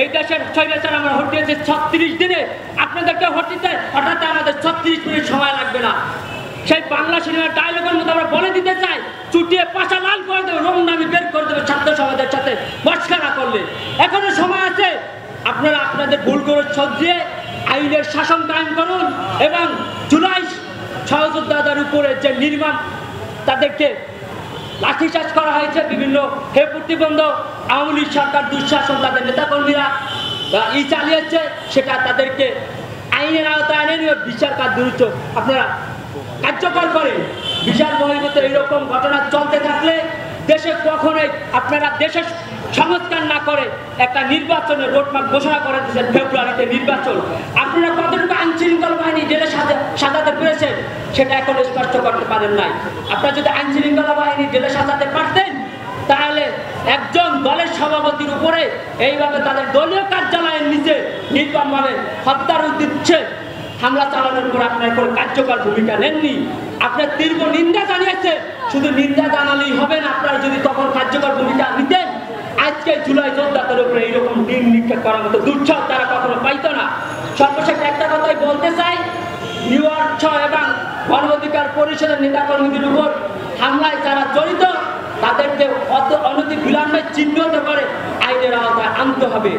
এই দেশের স্বৈরাচার আমরা হটিয়েছে 36 দিনে, আপনাদেরকে হটিতে হঠাৎ আমাদের 36 মিনিট সময় লাগবে না। সেই বাংলা সিনেমার ডায়লগের মতো আমরা বলে দিতে চাই, চুটিয়ে পাশা লাল করে দেবে, রংনামি বের করে দেবে ছাত্র সমাজের সাথে মস্করা করলে। এখনো সময় আছে, আপনারা আপনাদের ভুলগুলো সরিয়ে আইনের শাসন কায়েম করুন এবং জুলাই সহযোদ্ধাদের উপরে যে নির্মম তাদেরকে লাঠিচার্জ করা হয়েছে, বিভিন্ন হে প্রতিবন্ধ আওয়ামী লীগ সরকার দুঃশাসন তাদের নেতাকর্মীরা চালিয়েছে, সেটা তাদেরকে আইনের আওতায় এনে নিয়ে বিচার কার্য আপনারা কার্যকর করেন। বিচার বহির্ভূত এইরকম ঘটনা চলতে থাকলে দেশে কখনোই আপনারা দেশের সংস্কার না করে একটা নির্বাচনের রোডম্যাপ ঘোষণা করে দিয়েছেন, ফেব্রুয়ারিতে নির্বাচন। আপনারা কতটুকু আইনশৃঙ্খলা বাহিনী জেলে সাজাতে পেরেছেন সেটা এখন স্পষ্ট করতে পারেন নাই। আপনারা যদি আইনশৃঙ্খলা বাহিনী জেলে সাজাতে পারতেন তাহলে একজন দলের সভাপতির উপরে এইভাবে তাদের দলীয় কার্যালয়ের নিচে নির্মমভাবে হত্যার উদ্দেশ্যে হামলা চালানোর পর আপনার কোনো কার্যকর ভূমিকা নেননি। আপনার তীব্র নিন্দা জানিয়েছে, শুধু নিন্দা জানালেই হবে না, আপনারা যদি তখন কার্যকর ভূমিকা নিতেন আজকে জুলাই যোদ্ধাদের উপরে এইরকম দিন নিক্ষেপ করার মতো দুঃসাহস তারা কখনো পাইতো না। সর্বশেষ একটা কথাই বলতে চাই, নিউ ইয়র্ক এবং মানবাধিকার পরিষদের নেতাকর্মীদের উপর হামলায় যারা জড়িত তাদেরকে অনতি বিলম্বে চিহ্নিত করে আইনের আওতায় আনতে হবে।